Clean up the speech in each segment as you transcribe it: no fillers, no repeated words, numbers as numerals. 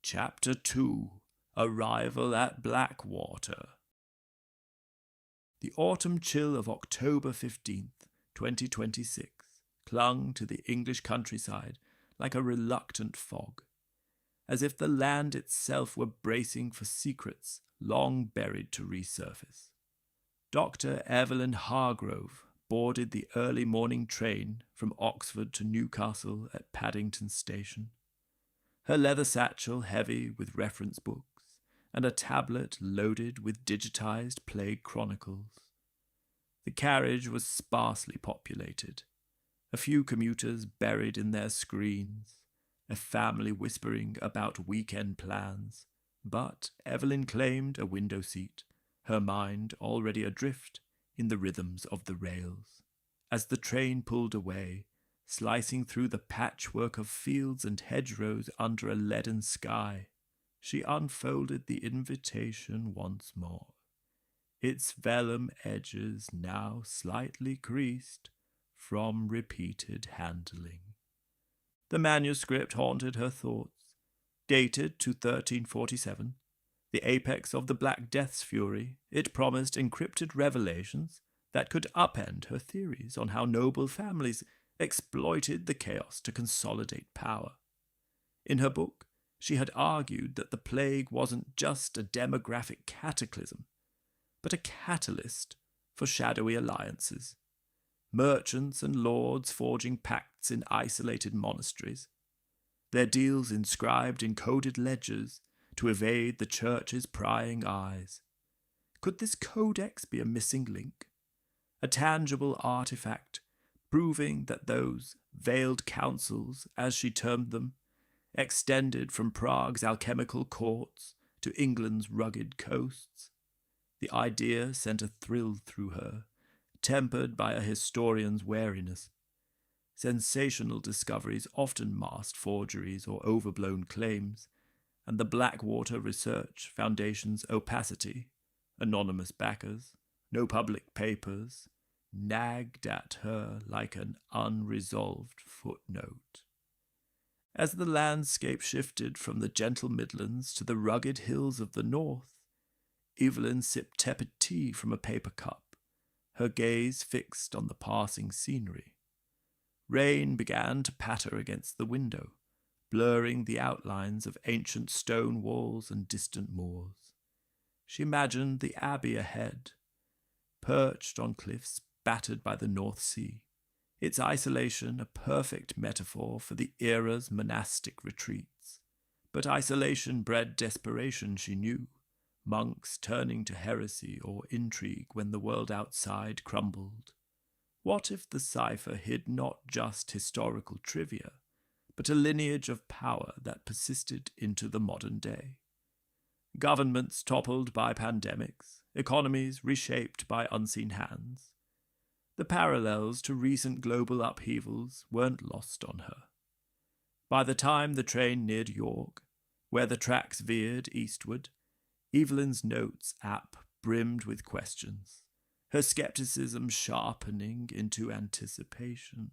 Chapter 2. Arrival at Blackwater. The autumn chill of October 15th, 2026, clung to the English countryside like a reluctant fog, as if the land itself were bracing for secrets long buried to resurface. Dr. Evelyn Hargrove boarded the early morning train from Oxford to Newcastle at Paddington Station, her leather satchel heavy with reference books, and a tablet loaded with digitized plague chronicles. The carriage was sparsely populated, a few commuters buried in their screens, a family whispering about weekend plans, but Evelyn claimed a window seat, her mind already adrift in the rhythms of the rails. As the train pulled away, slicing through the patchwork of fields and hedgerows under a leaden sky, she unfolded the invitation once more, its vellum edges now slightly creased from repeated handling. The manuscript haunted her thoughts, dated to 1347, the apex of the Black Death's fury. It promised encrypted revelations that could upend her theories on how noble families exploited the chaos to consolidate power. In her book, she had argued that the plague wasn't just a demographic cataclysm, but a catalyst for shadowy alliances, merchants and lords forging pacts in isolated monasteries, their deals inscribed in coded ledgers to evade the church's prying eyes. Could this codex be a missing link, a tangible artifact proving that those veiled councils, as she termed them, extended from Prague's alchemical courts to England's rugged coasts? The idea sent a thrill through her, tempered by a historian's wariness. Sensational discoveries often masked forgeries or overblown claims, and the Blackwater Research Foundation's opacity, anonymous backers, no public papers, nagged at her like an unresolved footnote. As the landscape shifted from the gentle Midlands to the rugged hills of the north, Evelyn sipped tepid tea from a paper cup, her gaze fixed on the passing scenery. Rain began to patter against the window, blurring the outlines of ancient stone walls and distant moors. She imagined the abbey ahead, perched on cliffs battered by the North Sea, its isolation a perfect metaphor for the era's monastic retreats. But isolation bred desperation, she knew, monks turning to heresy or intrigue when the world outside crumbled. What if the cipher hid not just historical trivia, but a lineage of power that persisted into the modern day? Governments toppled by pandemics, economies reshaped by unseen hands. The parallels to recent global upheavals weren't lost on her. By the time the train neared York, where the tracks veered eastward, Evelyn's notes app brimmed with questions, her skepticism sharpening into anticipation.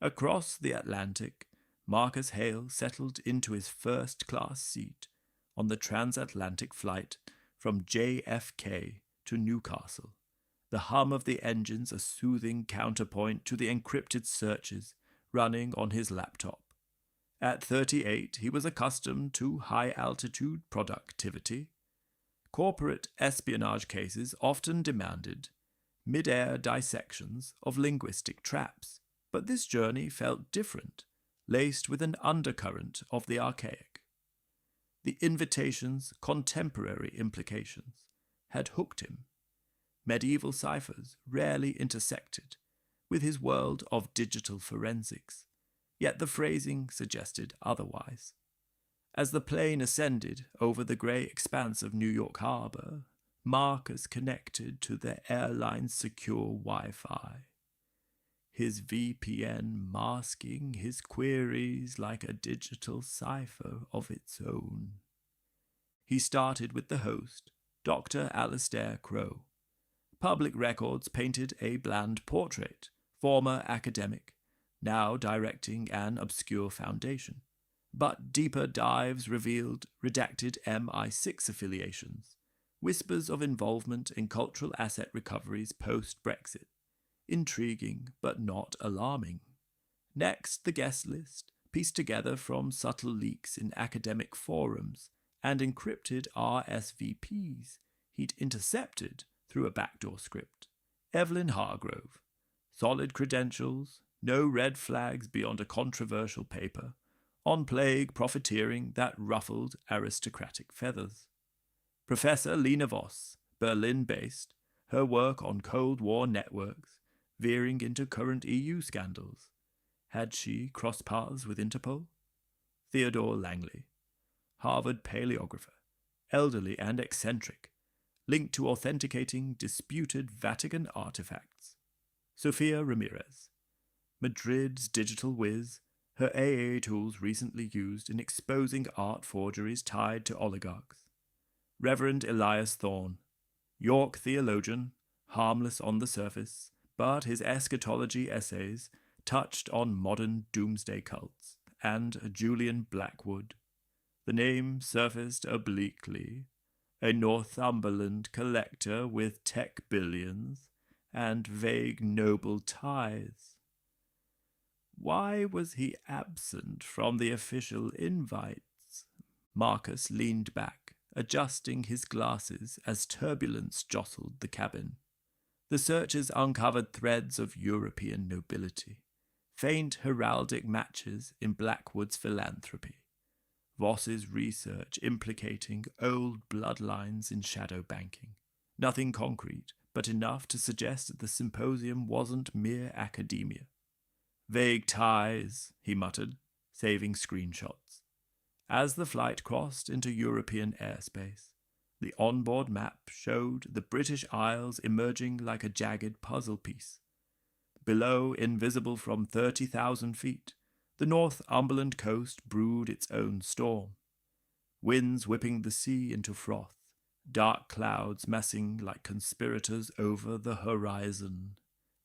Across the Atlantic, Marcus Hale settled into his first-class seat on the transatlantic flight from JFK to Newcastle, the hum of the engines a soothing counterpoint to the encrypted searches running on his laptop. At 38, he was accustomed to high-altitude productivity. Corporate espionage cases often demanded mid-air dissections of linguistic traps, but this journey felt different, laced with an undercurrent of the archaic. The invitation's contemporary implications had hooked him. Medieval ciphers rarely intersected with his world of digital forensics, yet the phrasing suggested otherwise. As the plane ascended over the grey expanse of New York Harbor, Marcus connected to the airline's secure Wi-Fi, his VPN masking his queries like a digital cipher of its own. He started with the host, Dr. Alistair Crowe. Public records painted a bland portrait, former academic, now directing an obscure foundation, But deeper dives revealed redacted MI6 affiliations, whispers of involvement in cultural asset recoveries post-Brexit. Intriguing, but not alarming. Next, the guest list, pieced together from subtle leaks in academic forums and encrypted RSVPs he'd intercepted through a backdoor script. Evelyn Hargrove. Solid credentials, no red flags beyond a controversial paper, on plague profiteering that ruffled aristocratic feathers. Professor Lena Voss, Berlin-based, her work on Cold War networks, veering into current EU scandals. Had she crossed paths with Interpol? Theodore Langley, Harvard paleographer, elderly and eccentric, linked to authenticating disputed Vatican artifacts. Sofia Ramirez, Madrid's digital whiz, her AA tools recently used in exposing art forgeries tied to oligarchs. Reverend Elias Thorne, York theologian, harmless on the surface, but his eschatology essays touched on modern doomsday cults, and Julian Blackwood. The name surfaced obliquely, a Northumberland collector with tech billions and vague noble ties. Why was he absent from the official invites? Marcus leaned back, adjusting his glasses as turbulence jostled the cabin. The searchers uncovered threads of European nobility, faint heraldic matches in Blackwood's philanthropy. Voss's research implicating old bloodlines in shadow banking. Nothing concrete, but enough to suggest that the symposium wasn't mere academia. Vague ties, he muttered, saving screenshots. As the flight crossed into European airspace, the onboard map showed the British Isles emerging like a jagged puzzle piece. Below, invisible from 30,000 feet, the Northumberland coast brewed its own storm. Winds whipping the sea into froth, dark clouds massing like conspirators over the horizon.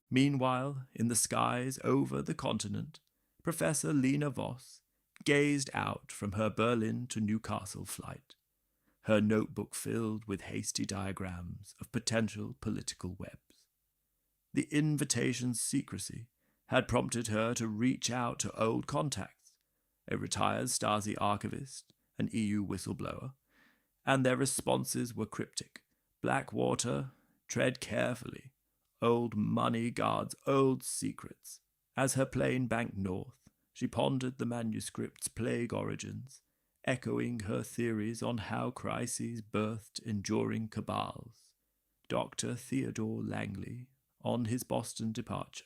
Meanwhile, in the skies over the continent, Professor Lena Voss gazed out from her Berlin to Newcastle flight, her notebook filled with hasty diagrams of potential political webs. The invitation's secrecy had prompted her to reach out to old contacts, a retired Stasi archivist, an EU whistleblower, and their responses were cryptic. Blackwater, tread carefully. Old money guards old secrets. As her plane banked north, she pondered the manuscript's plague origins, echoing her theories on how crises birthed enduring cabals. Dr. Theodore Langley, on his Boston departure,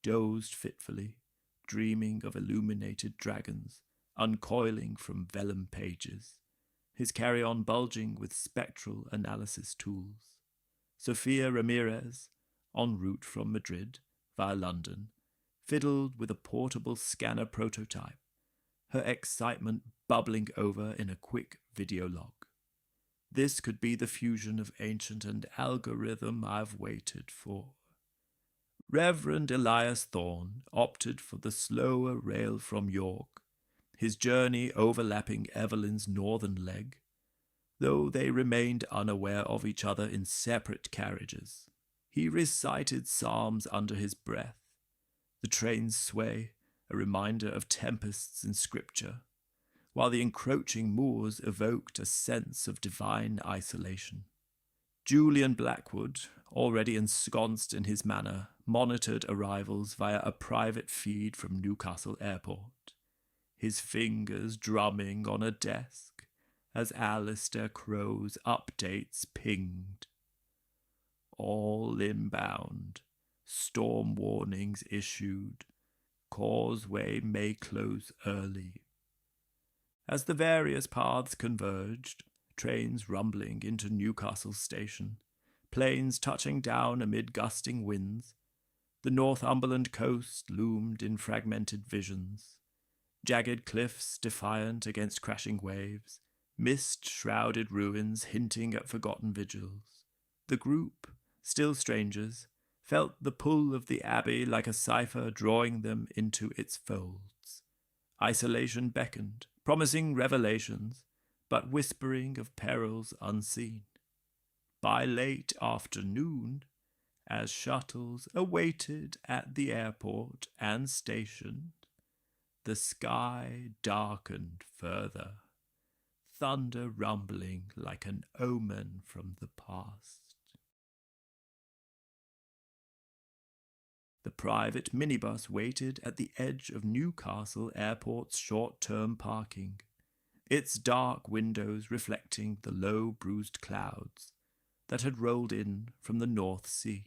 dozed fitfully, dreaming of illuminated dragons uncoiling from vellum pages, his carry-on bulging with spectral analysis tools. Sofia Ramirez, en route from Madrid via London, fiddled with a portable scanner prototype, her excitement bubbling over in a quick video log. This could be the fusion of ancient and algorithm I've waited for. Reverend Elias Thorne opted for the slower rail from York, his journey overlapping Evelyn's northern leg, though they remained unaware of each other in separate carriages. He recited psalms under his breath, the train's sway a reminder of tempests in scripture, while the encroaching moors evoked a sense of divine isolation. Julian Blackwood, already ensconced in his manor, monitored arrivals via a private feed from Newcastle Airport, his fingers drumming on a desk as Alistair Crow's updates pinged. All inbound, storm warnings issued, causeway may close early. As the various paths converged, trains rumbling into Newcastle station, planes touching down amid gusting winds, the Northumberland coast loomed in fragmented visions, jagged cliffs defiant against crashing waves, mist-shrouded ruins hinting at forgotten vigils. The group, still strangers, felt the pull of the abbey like a cipher drawing them into its folds. Isolation beckoned, promising revelations, but whispering of perils unseen. By late afternoon, as shuttles awaited at the airport and station, the sky darkened further, thunder rumbling like an omen from the past. The private minibus waited at the edge of Newcastle Airport's short-term parking, its dark windows reflecting the low bruised clouds that had rolled in from the North Sea.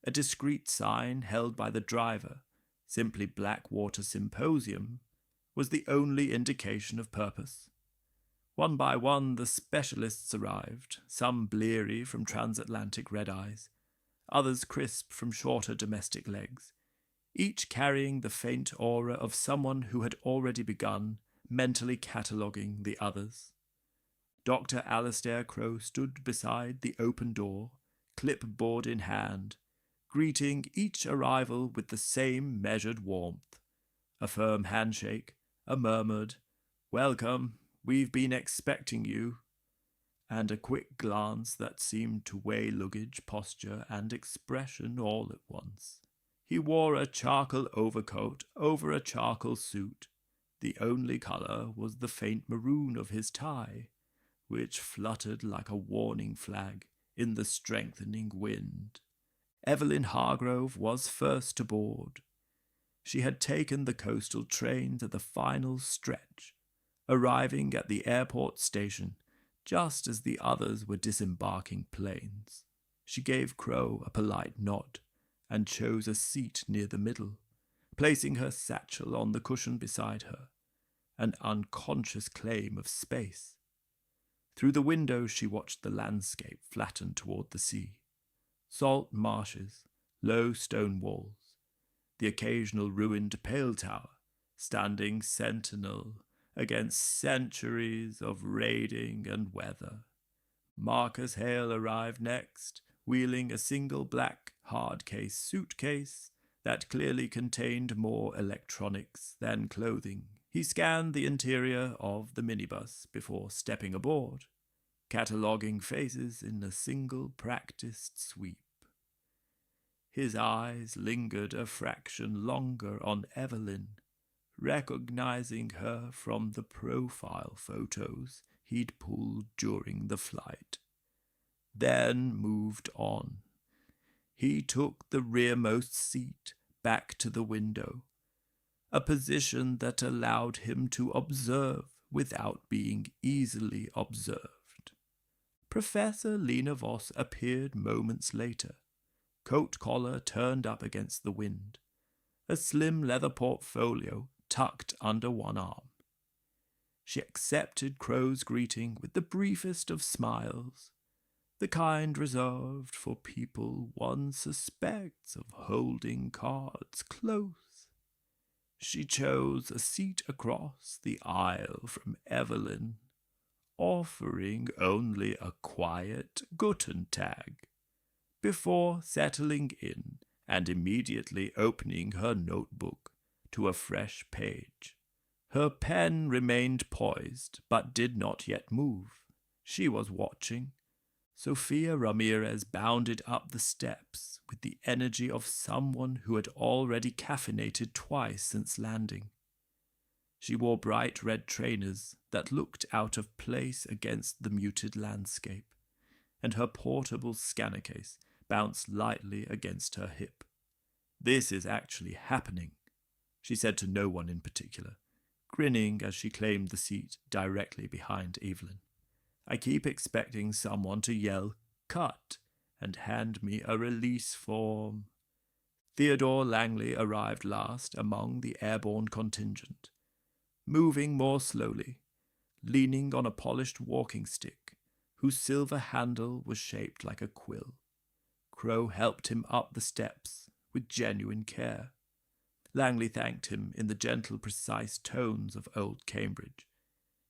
A discreet sign held by the driver, simply Blackwater Symposium, was the only indication of purpose. One by one the specialists arrived, some bleary from transatlantic red-eyes, others crisp from shorter domestic legs, each carrying the faint aura of someone who had already begun mentally cataloguing the others. Dr. Alastair Crow stood beside the open door, clipboard in hand, greeting each arrival with the same measured warmth. A firm handshake, a murmured, "Welcome, we've been expecting you," and a quick glance that seemed to weigh luggage, posture, and expression all at once. He wore a charcoal overcoat over a charcoal suit. The only colour was the faint maroon of his tie, which fluttered like a warning flag in the strengthening wind. Evelyn Hargrove was first to board. She had taken the coastal train to the final stretch, arriving at the airport station just as the others were disembarking planes. She gave Crow a polite nod and chose a seat near the middle, placing her satchel on the cushion beside her, an unconscious claim of space. Through the window she watched the landscape flatten toward the sea. Salt marshes, low stone walls, the occasional ruined pale tower, standing sentinel against centuries of raiding and weather. Marcus Hale arrived next, wheeling a single black hard-case suitcase that clearly contained more electronics than clothing. He scanned the interior of the minibus before stepping aboard, cataloguing faces in a single practiced sweep. His eyes lingered a fraction longer on Evelyn, recognizing her from the profile photos he'd pulled during the flight, then moved on. He took the rearmost seat back to the window, a position that allowed him to observe without being easily observed. Professor Lena Voss appeared moments later, coat collar turned up against the wind, a slim leather portfolio tucked under one arm. She accepted Crow's greeting with the briefest of smiles, the kind reserved for people one suspects of holding cards close. She chose a seat across the aisle from Evelyn, offering only a quiet Guten Tag, before settling in and immediately opening her notebook to a fresh page. Her pen remained poised, but did not yet move. She was watching. Sofia Ramirez bounded up the steps with the energy of someone who had already caffeinated twice since landing. She wore bright red trainers that looked out of place against the muted landscape, and her portable scanner case bounced lightly against her hip. "This is actually happening," she said to no one in particular, grinning as she claimed the seat directly behind Evelyn. "I keep expecting someone to yell, 'Cut!' and hand me a release form." Theodore Langley arrived last among the airborne contingent, moving more slowly, leaning on a polished walking stick whose silver handle was shaped like a quill. Crow helped him up the steps with genuine care. Langley thanked him in the gentle, precise tones of old Cambridge.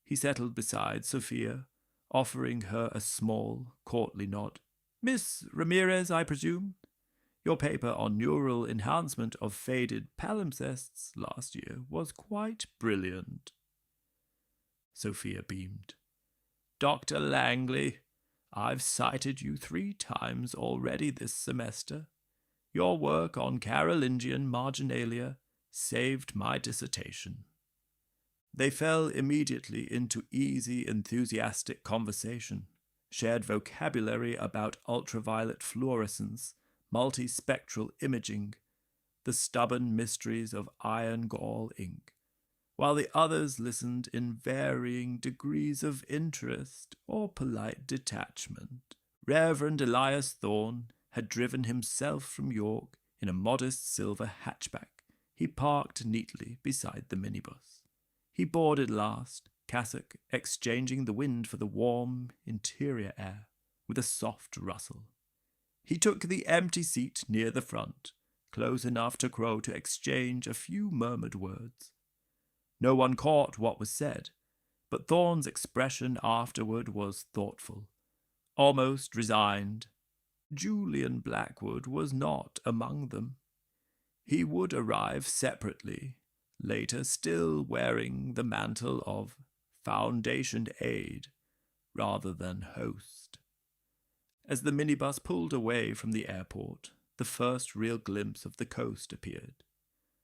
He settled beside Sofia, offering her a small, courtly nod. "Miss Ramirez, I presume? Your paper on neural enhancement of faded palimpsests last year was quite brilliant. Sofia beamed. Dr. Langley, I've cited you 3 times already this semester. Your work on Carolingian marginalia saved my dissertation. They fell immediately into easy, enthusiastic conversation, shared vocabulary about ultraviolet fluorescence, multispectral imaging, the stubborn mysteries of iron gall ink, while the others listened in varying degrees of interest or polite detachment. Reverend Elias Thorne had driven himself from York in a modest silver hatchback. He parked neatly beside the minibus. He boarded last, cassock exchanging the wind for the warm interior air with a soft rustle. He took the empty seat near the front, close enough to Crow to exchange a few murmured words. No one caught what was said, but Thorne's expression afterward was thoughtful, almost resigned. Julian Blackwood was not among them. He would arrive separately, later still wearing the mantle of foundation aide rather than host. As the minibus pulled away from the airport, the first real glimpse of the coast appeared,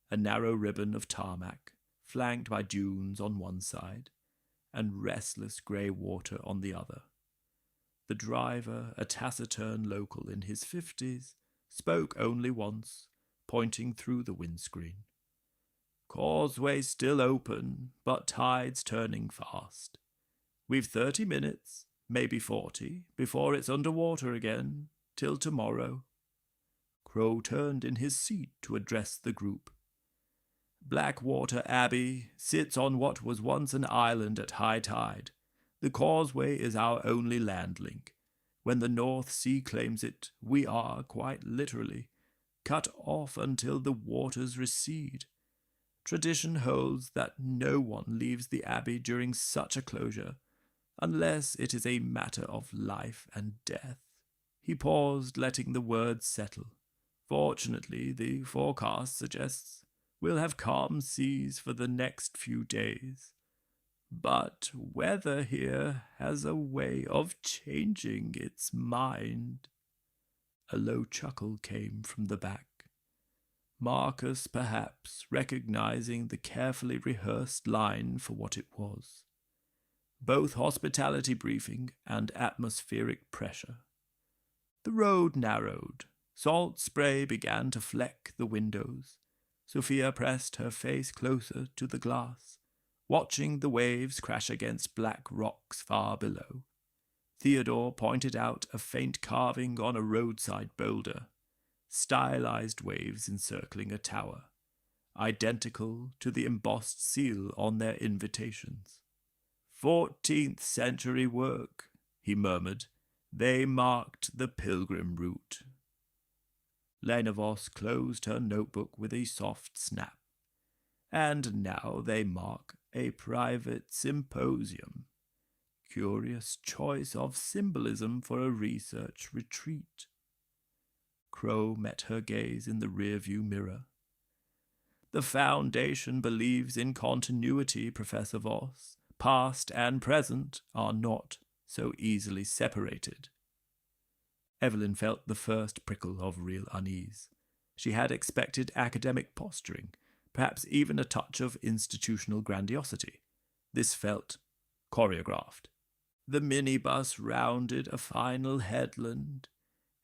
a narrow ribbon of tarmac, flanked by dunes on one side and restless grey water on the other. The driver, a taciturn local in his 50s, spoke only once, pointing through the windscreen. Causeway still open, but tide's turning fast. We've 30 minutes, maybe 40, before it's underwater again, till tomorrow. Crow turned in his seat to address the group. Blackwater Abbey sits on what was once an island at high tide. The causeway is our only land link. When the North Sea claims it, we are, quite literally, cut off until the waters recede. Tradition holds that no one leaves the Abbey during such a closure, unless it is a matter of life and death. He paused, letting the words settle. Fortunately, the forecast suggests we'll have calm seas for the next few days. But weather here has a way of changing its mind. A low chuckle came from the back. Marcus, perhaps, recognizing the carefully rehearsed line for what it was. Both hospitality briefing and atmospheric pressure. The road narrowed. Salt spray began to fleck the windows. Sofia pressed her face closer to the glass, watching the waves crash against black rocks far below. Theodore pointed out a faint carving on a roadside boulder, stylized waves encircling a tower, identical to the embossed seal on their invitations. 14th century work, he murmured. They marked the pilgrim route. Lena Voss closed her notebook with a soft snap. And now they mark a private symposium. Curious choice of symbolism for a research retreat. Crow met her gaze in the rearview mirror. The Foundation believes in continuity, Professor Voss. Past and present are not so easily separated. Evelyn felt the first prickle of real unease. She had expected academic posturing, perhaps even a touch of institutional grandiosity. This felt choreographed. The minibus rounded a final headland,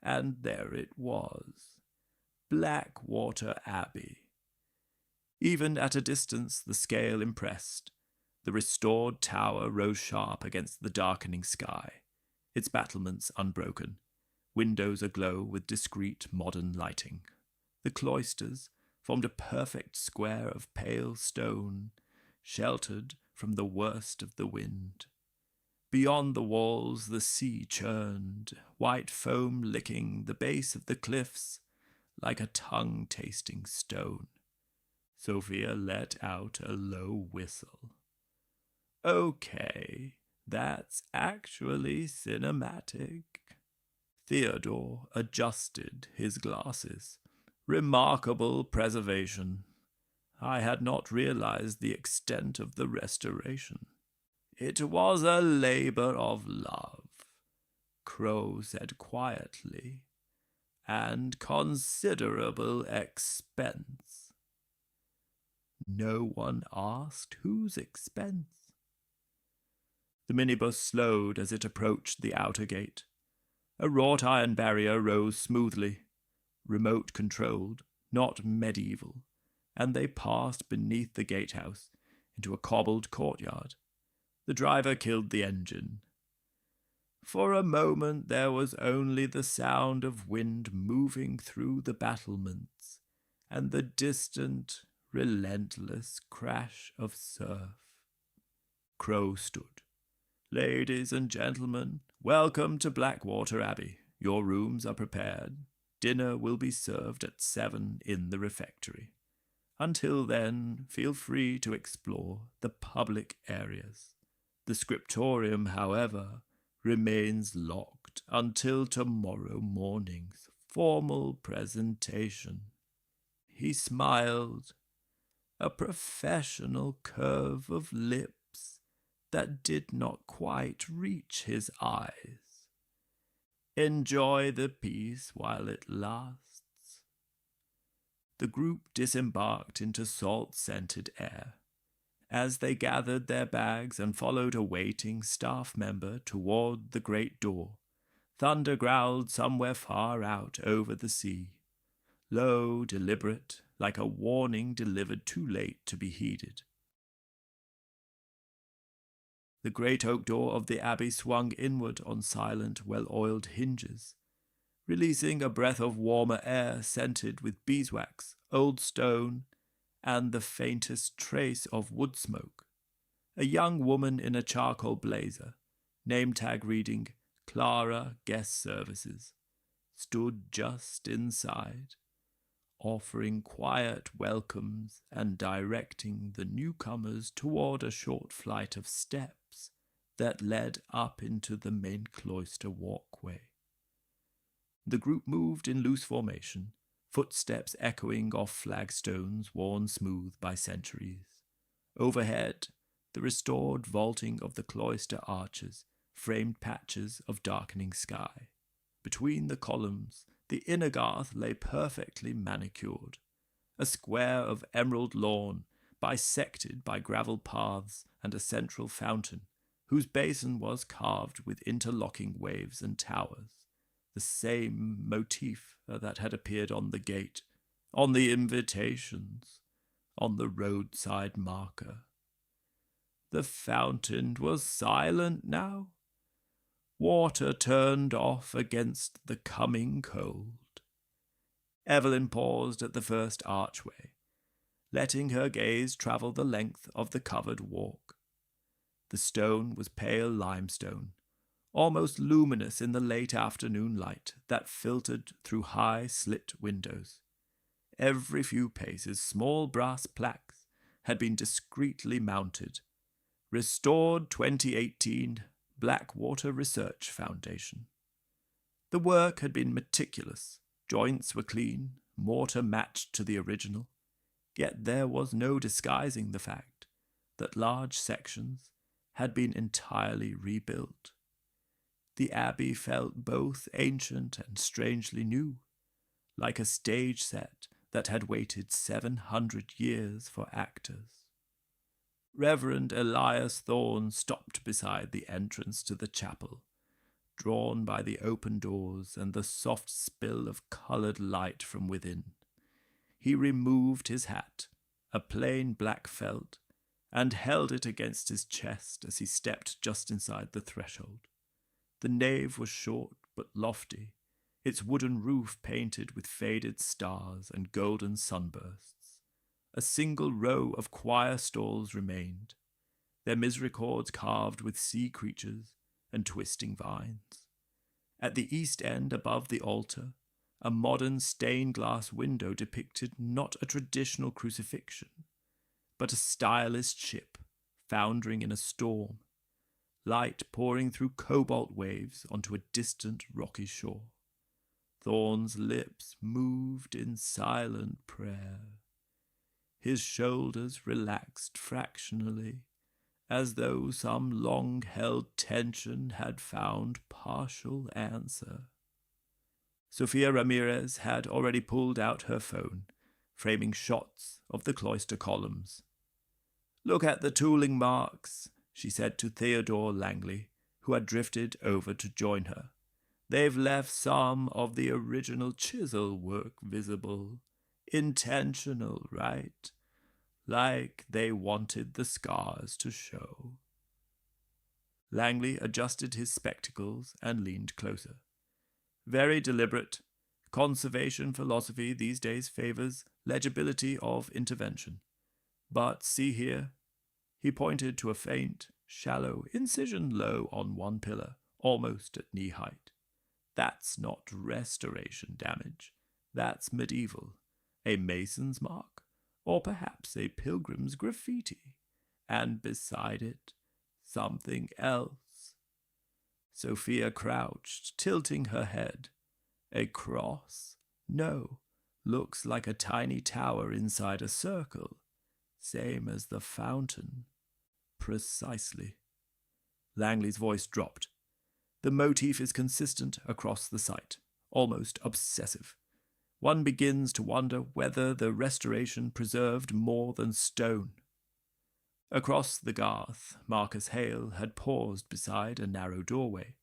and there it was, Blackwater Abbey. Even at a distance, the scale impressed. The restored tower rose sharp against the darkening sky, its battlements unbroken, windows aglow with discreet modern lighting. The cloisters formed a perfect square of pale stone, sheltered from the worst of the wind. Beyond the walls the sea churned, white foam licking the base of the cliffs like a tongue-tasting stone. Sofia let out a low whistle. Okay, that's actually cinematic. Theodore adjusted his glasses. Remarkable preservation. I had not realized the extent of the restoration. It was a labor of love, Crow said quietly, and considerable expense. No one asked whose expense. The minibus slowed as it approached the outer gate. A wrought iron barrier rose smoothly, remote-controlled, not medieval, and they passed beneath the gatehouse into a cobbled courtyard. The driver killed the engine. For a moment there was only the sound of wind moving through the battlements and the distant, relentless crash of surf. Crow stood. "Ladies and gentlemen, welcome to Blackwater Abbey. Your rooms are prepared. Dinner will be served at 7 in the refectory. Until then, feel free to explore the public areas. The scriptorium, however, remains locked until tomorrow morning's formal presentation." He smiled, a professional curve of lips that did not quite reach his eyes. "Enjoy the peace while it lasts." The group disembarked into salt-scented air. As they gathered their bags and followed a waiting staff member toward the great door, thunder growled somewhere far out over the sea, low, deliberate, like a warning delivered too late to be heeded. The great oak door of the abbey swung inward on silent, well-oiled hinges, releasing a breath of warmer air scented with beeswax, old stone, and the faintest trace of wood smoke. A young woman in a charcoal blazer, name tag reading "Clara Guest Services," stood just inside, offering quiet welcomes and directing the newcomers toward a short flight of steps that led up into the main cloister walkway. The group moved in loose formation, footsteps echoing off flagstones worn smooth by centuries. Overhead, the restored vaulting of the cloister arches framed patches of darkening sky. Between the columns, the inner garth lay perfectly manicured, a square of emerald lawn bisected by gravel paths and a central fountain, whose basin was carved with interlocking waves and towers, the same motif that had appeared on the gate, on the invitations, on the roadside marker. The fountain was silent now. Water turned off against the coming cold. Evelyn paused at the first archway, letting her gaze travel the length of the covered walk. The stone was pale limestone, almost luminous in the late afternoon light that filtered through high slit windows. Every few paces, small brass plaques had been discreetly mounted. "Restored 2018, Blackwater Research Foundation." The work had been meticulous. Joints were clean, mortar matched to the original. Yet there was no disguising the fact that large sections had been entirely rebuilt. The abbey felt both ancient and strangely new, like a stage set that had waited 700 years for actors. Reverend Elias Thorne stopped beside the entrance to the chapel, drawn by the open doors and the soft spill of colored light from within. He removed his hat, a plain black felt, and held it against his chest as he stepped just inside the threshold. The nave was short but lofty, its wooden roof painted with faded stars and golden sunbursts. A single row of choir stalls remained, their misericords carved with sea creatures and twisting vines. At the east end, above the altar, a modern stained glass window depicted not a traditional crucifixion, but a stylist ship foundering in a storm, light pouring through cobalt waves onto a distant rocky shore. Thorn's lips moved in silent prayer. His shoulders relaxed fractionally, as though some long-held tension had found partial answer. Sofia Ramirez had already pulled out her phone, framing shots of the cloister columns. "Look at the tooling marks," she said to Theodore Langley, who had drifted over to join her. "They've left some of the original chisel work visible. Intentional, right? Like they wanted the scars to show." Langley adjusted his spectacles and leaned closer. "Very deliberate. Conservation philosophy these days favors legibility of intervention. But see here." He pointed to a faint, shallow incision low on one pillar, almost at knee height. "That's not restoration damage. That's medieval. A mason's mark, or perhaps a pilgrim's graffiti. And beside it, something else." Sofia crouched, tilting her head. "A cross? No. Looks like a tiny tower inside a circle. Same as the fountain." "Precisely." Langley's voice dropped. "The motif is consistent across the site, almost obsessive. One begins to wonder whether the restoration preserved more than stone." Across the garth, Marcus Hale had paused beside a narrow doorway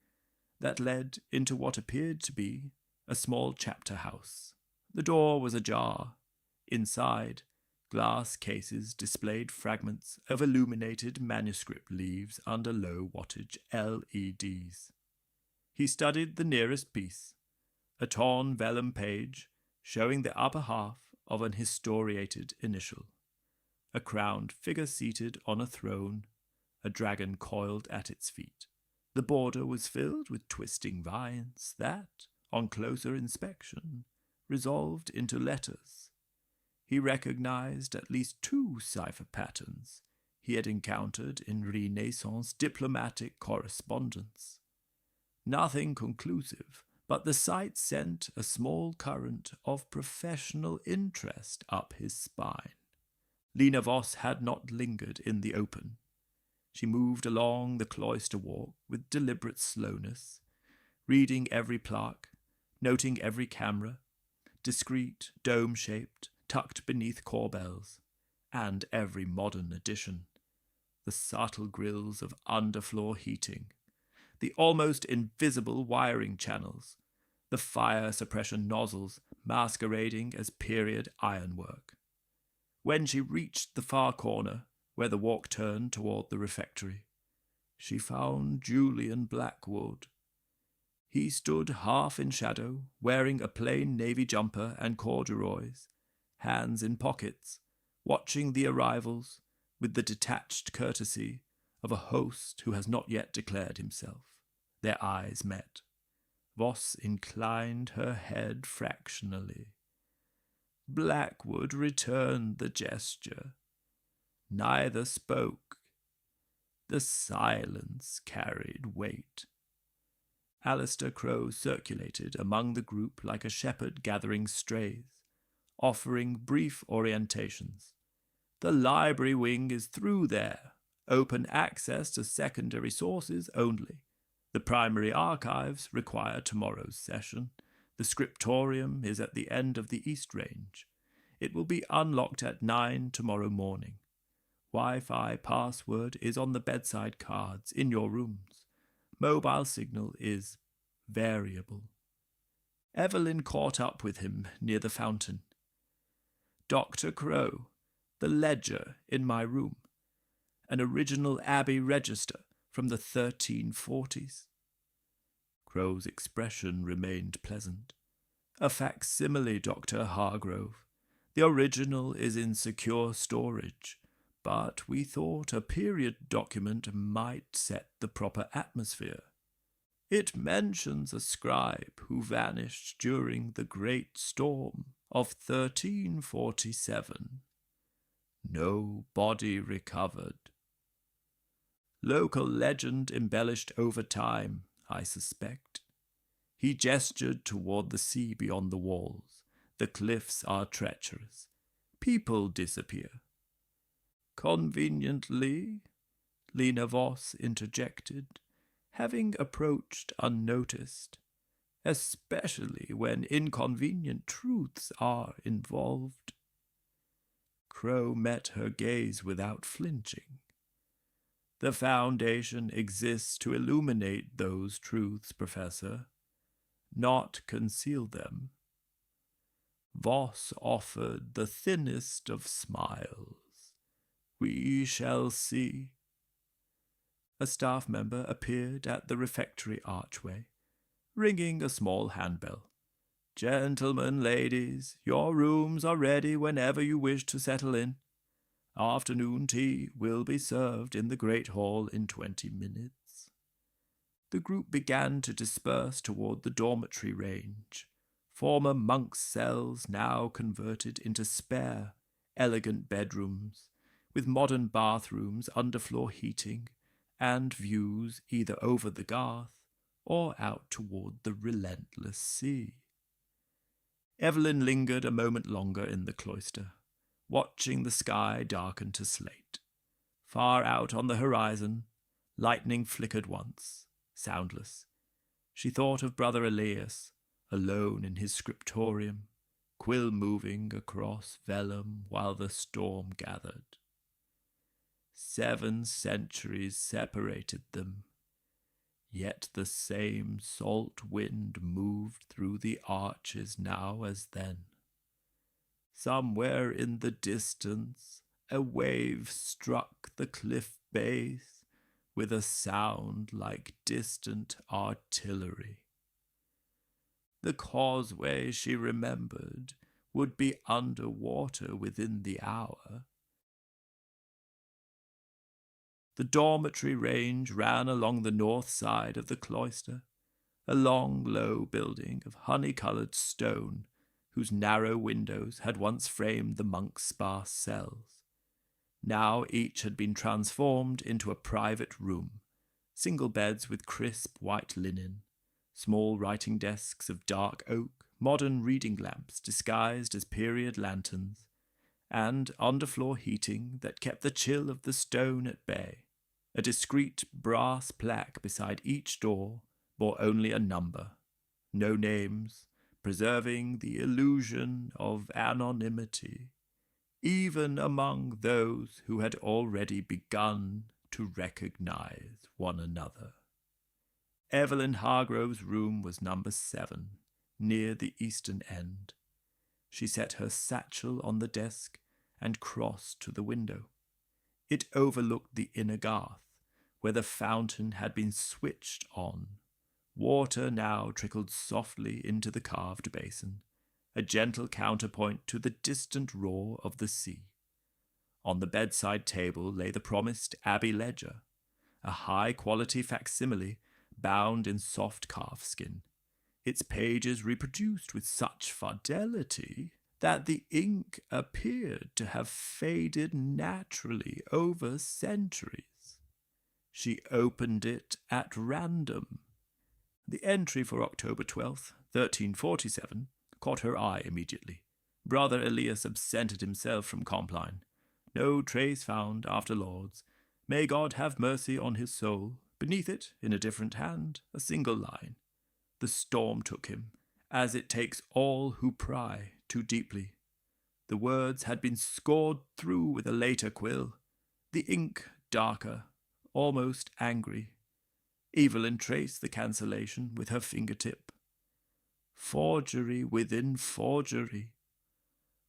that led into what appeared to be a small chapter house. The door was ajar. Inside, glass cases displayed fragments of illuminated manuscript leaves under low-wattage LEDs. He studied the nearest piece, a torn vellum page showing the upper half of an historiated initial. A crowned figure seated on a throne, a dragon coiled at its feet. The border was filled with twisting vines that, on closer inspection, resolved into letters. He recognized at least 2 cipher patterns he had encountered in Renaissance diplomatic correspondence. Nothing conclusive, but the sight sent a small current of professional interest up his spine. Lena Voss had not lingered in the open. She moved along the cloister walk with deliberate slowness, reading every plaque, noting every camera, discreet, dome-shaped, tucked beneath corbels, and every modern addition. The subtle grills of underfloor heating, the almost invisible wiring channels, the fire suppression nozzles masquerading as period ironwork. When she reached the far corner, where the walk turned toward the refectory, she found Julian Blackwood. He stood half in shadow, wearing a plain navy jumper and corduroys, hands in pockets, watching the arrivals with the detached courtesy of a host who has not yet declared himself. Their eyes met. Voss inclined her head fractionally. Blackwood returned the gesture. Neither spoke. The silence carried weight. Alistair Crowe circulated among the group like a shepherd gathering strays, offering brief orientations. The library wing is through there. Open access to secondary sources only. The primary archives require tomorrow's session. The scriptorium is at the end of the East Range. It will be unlocked at 9 tomorrow morning. Wi-Fi password is on the bedside cards in your rooms. Mobile signal is variable. Evelyn caught up with him near the fountain. Dr. Crowe, the ledger in my room. An original Abbey register from the 1340s. Crowe's expression remained pleasant. A facsimile, Dr. Hargrove. The original is in secure storage, but we thought a period document might set the proper atmosphere. It mentions a scribe who vanished during the Great Storm of 1347. No body recovered. Local legend embellished over time, I suspect. He gestured toward the sea beyond the walls. The cliffs are treacherous. People disappear. Conveniently, Lena Voss interjected, having approached unnoticed, especially when inconvenient truths are involved. Crow met her gaze without flinching. The Foundation exists to illuminate those truths, Professor, not conceal them. Voss offered the thinnest of smiles. We shall see. A staff member appeared at the refectory archway, ringing a small handbell. Gentlemen, ladies, your rooms are ready whenever you wish to settle in. Afternoon tea will be served in the great hall in 20 minutes. The group began to disperse toward the dormitory range, former monks' cells now converted into spare, elegant bedrooms, with modern bathrooms, underfloor heating, and views either over the Garth or out toward the relentless sea. Evelyn lingered a moment longer in the cloister, watching the sky darken to slate. Far out on the horizon, lightning flickered once, soundless. She thought of brother Elias, alone in his scriptorium, quill moving across vellum while the storm gathered. 7 centuries separated them, yet the same salt wind moved through the arches now as then. Somewhere in the distance, a wave struck the cliff base with a sound like distant artillery. The causeway, she remembered, would be under water within the hour. The dormitory range ran along the north side of the cloister, a long, low building of honey-coloured stone whose narrow windows had once framed the monks' sparse cells. Now each had been transformed into a private room, single beds with crisp white linen, small writing desks of dark oak, modern reading lamps disguised as period lanterns, and underfloor heating that kept the chill of the stone at bay. A discreet brass plaque beside each door bore only a number, no names, preserving the illusion of anonymity, even among those who had already begun to recognize one another. Evelyn Hargrove's room was number 7, near the eastern end. She set her satchel on the desk and crossed to the window. It overlooked the inner Garth, where the fountain had been switched on. Water now trickled softly into the carved basin, a gentle counterpoint to the distant roar of the sea. On the bedside table lay the promised Abbey ledger, a high-quality facsimile bound in soft calfskin, its pages reproduced with such fidelity that the ink appeared to have faded naturally over centuries. She opened it at random. The entry for October 12th, 1347, caught her eye immediately. Brother Elias absented himself from Compline. No trace found after Lord's. May God have mercy on his soul. Beneath it, in a different hand, a single line. The storm took him, as it takes all who pry too deeply. The words had been scored through with a later quill, the ink darker, almost angry. Evelyn traced the cancellation with her fingertip. Forgery within forgery,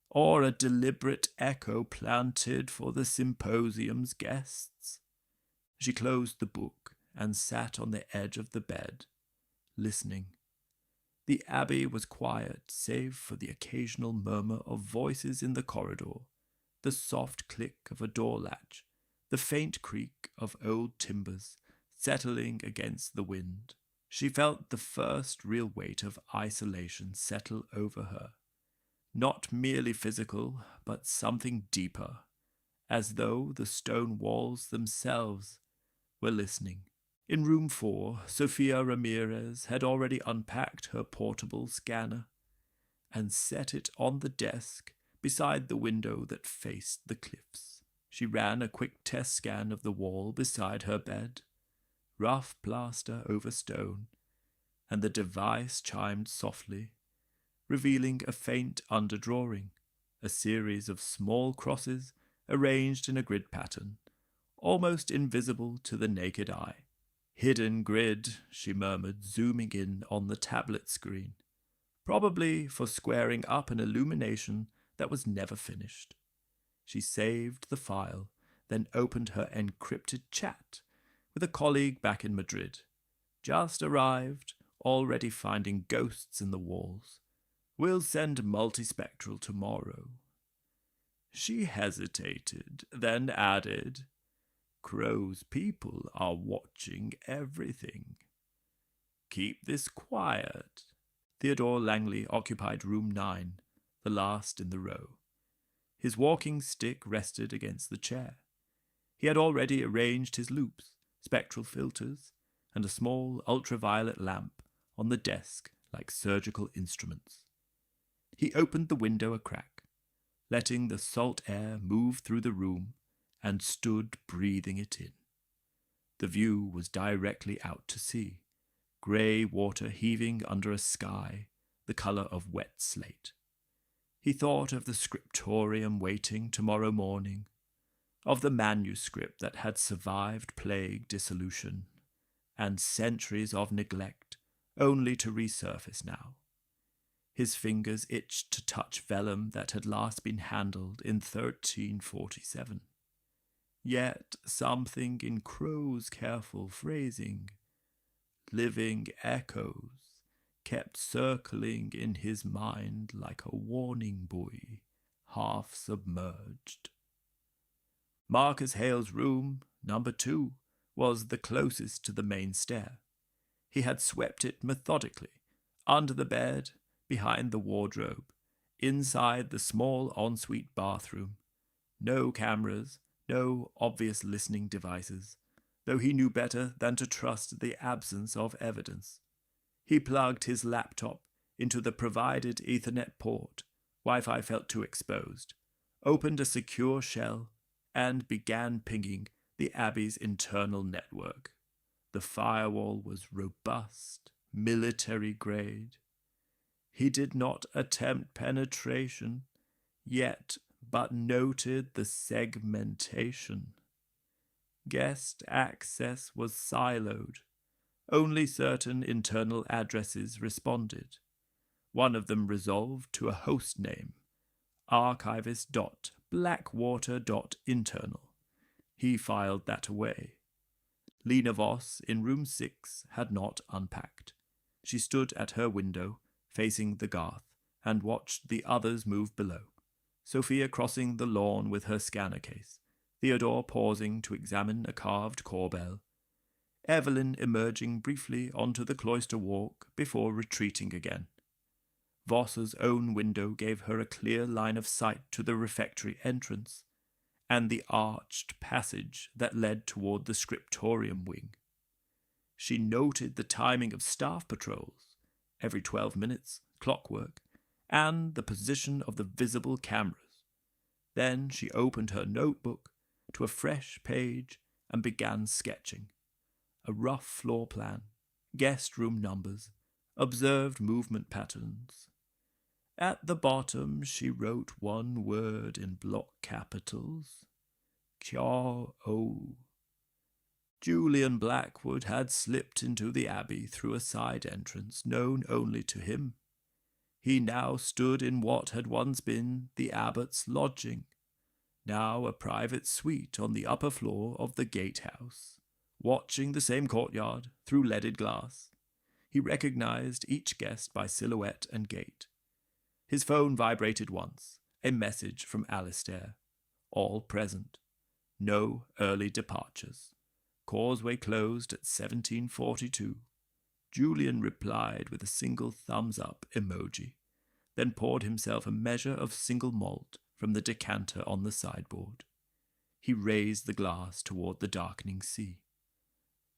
or a deliberate echo planted for the symposium's guests. She closed the book and sat on the edge of the bed, listening. The Abbey was quiet, save for the occasional murmur of voices in the corridor, the soft click of a door latch, the faint creak of old timbers settling against the wind. She felt the first real weight of isolation settle over her, not merely physical, but something deeper, as though the stone walls themselves were listening. In room 4, Sofia Ramirez had already unpacked her portable scanner and set it on the desk beside the window that faced the cliffs. She ran a quick test scan of the wall beside her bed, rough plaster over stone, and the device chimed softly, revealing a faint underdrawing, a series of small crosses arranged in a grid pattern, almost invisible to the naked eye. "Hidden grid," she murmured, zooming in on the tablet screen, probably for squaring up an illumination that was never finished. She saved the file, then opened her encrypted chat with a colleague back in Madrid. "Just arrived, already finding ghosts in the walls. We'll send multispectral tomorrow." She hesitated, then added, "Crow's people are watching everything. Keep this quiet." Theodore Langley occupied room 9, the last in the row. His walking stick rested against the chair. He had already arranged his loops, spectral filters, and a small ultraviolet lamp on the desk like surgical instruments. He opened the window a crack, letting the salt air move through the room, and stood breathing it in. The view was directly out to sea, grey water heaving under a sky the colour of wet slate. He thought of the scriptorium waiting tomorrow morning, of the manuscript that had survived plague dissolution, and centuries of neglect only to resurface now. His fingers itched to touch vellum that had last been handled in 1347. Yet something in Crow's careful phrasing, living echoes, kept circling in his mind like a warning buoy, half submerged. Marcus Hale's room, number 2, was the closest to the main stair. He had swept it methodically, under the bed, behind the wardrobe, inside the small ensuite bathroom. No cameras, no obvious listening devices, though he knew better than to trust the absence of evidence. He plugged his laptop into the provided Ethernet port. Wi-Fi felt too exposed, opened a secure shell, and began pinging the Abbey's internal network. The firewall was robust, military grade. He did not attempt penetration, yet but noted the segmentation. Guest access was siloed. Only certain internal addresses responded. One of them resolved to a host name, archivist.blackwater.internal. He filed that away. Lena Voss in room 6 had not unpacked. She stood at her window, facing the garth, and watched the others move below. Sofia crossing the lawn with her scanner case, Theodore pausing to examine a carved corbel, Evelyn emerging briefly onto the cloister walk before retreating again. Voss's own window gave her a clear line of sight to the refectory entrance and the arched passage that led toward the scriptorium wing. She noted the timing of staff patrols, every 12 minutes, clockwork, and the position of the visible cameras. Then she opened her notebook to a fresh page and began sketching. A rough floor plan, guest room numbers, observed movement patterns. At the bottom she wrote one word in block capitals, Kya-O. Julian Blackwood had slipped into the Abbey through a side entrance known only to him. He now stood in what had once been the abbot's lodging, now a private suite on the upper floor of the gatehouse, watching the same courtyard through leaded glass. He recognized each guest by silhouette and gait. His phone vibrated once, a message from Alistair. All present. No early departures. Causeway closed at 1742. Julian replied with a single thumbs-up emoji, then poured himself a measure of single malt from the decanter on the sideboard. He raised the glass toward the darkening sea.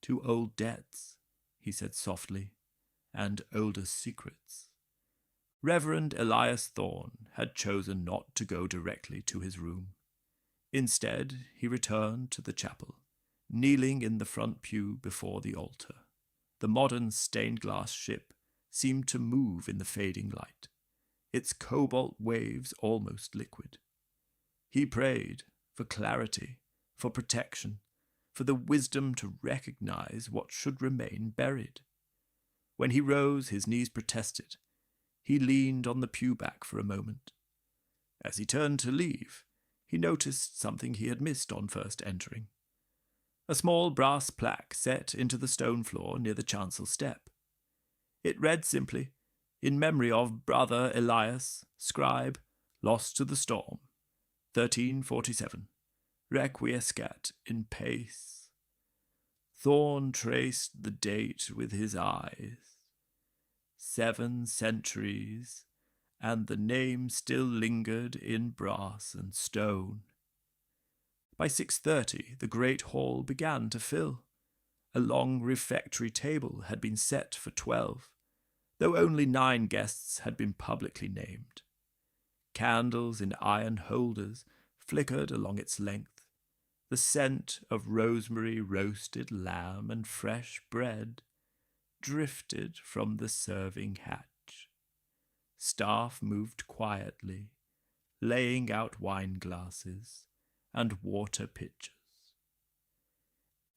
To old debts, he said softly, and older secrets. Reverend Elias Thorne had chosen not to go directly to his room. Instead, he returned to the chapel, kneeling in the front pew before the altar. The modern stained-glass ship seemed to move in the fading light, its cobalt waves almost liquid. He prayed for clarity, for protection, for the wisdom to recognize what should remain buried. When he rose, his knees protested. He leaned on the pew back for a moment. As he turned to leave, he noticed something he had missed on first entering. A small brass plaque set into the stone floor near the chancel step. It read simply, "In memory of Brother Elias, scribe, lost to the storm, 1347. Requiescat in pace." Thorne traced the date with his eyes. 7 centuries, and the name still lingered in brass and stone. By 6:30, the great hall began to fill. A long refectory table had been set for 12, though only 9 guests had been publicly named. Candles in iron holders flickered along its length. The scent of rosemary roasted lamb and fresh bread drifted from the serving hatch. Staff moved quietly, laying out wine glasses and water pitchers.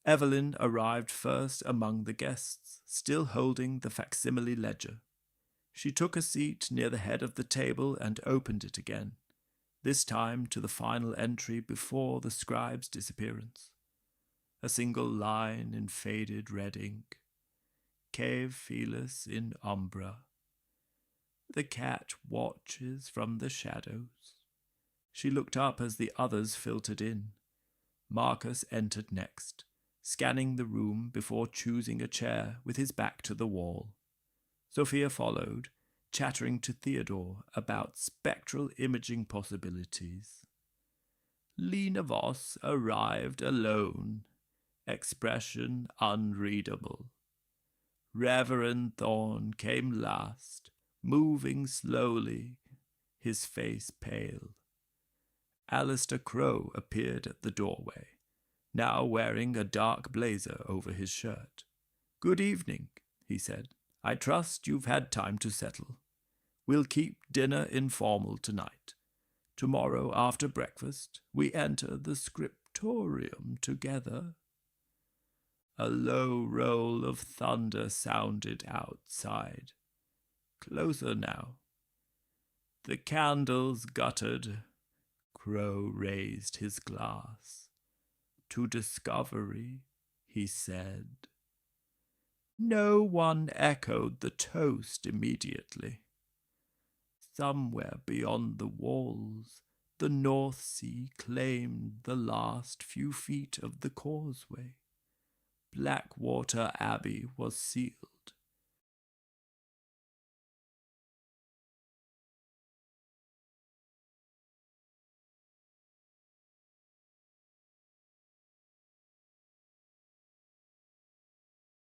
Evelyn arrived first among the guests, still holding the facsimile ledger. She took a seat near the head of the table and opened it again, this time to the final entry before the scribe's disappearance. A single line in faded red ink. Cave Felis in umbra. The cat watches from the shadows. She looked up as the others filtered in. Marcus entered next, scanning the room before choosing a chair with his back to the wall. Sofia followed, chattering to Theodore about spectral imaging possibilities. Lena Voss arrived alone, expression unreadable. Reverend Thorne came last, moving slowly, his face pale. Alistair Crow appeared at the doorway, now wearing a dark blazer over his shirt. "Good evening," he said. "I trust you've had time to settle. We'll keep dinner informal tonight. Tomorrow after breakfast, we enter the scriptorium together." A low roll of thunder sounded outside. Closer now. The candles guttered. Crow raised his glass. "To discovery," he said. No one echoed the toast immediately. Somewhere beyond the walls, the North Sea claimed the last few feet of the causeway. Blackwater Abbey was sealed.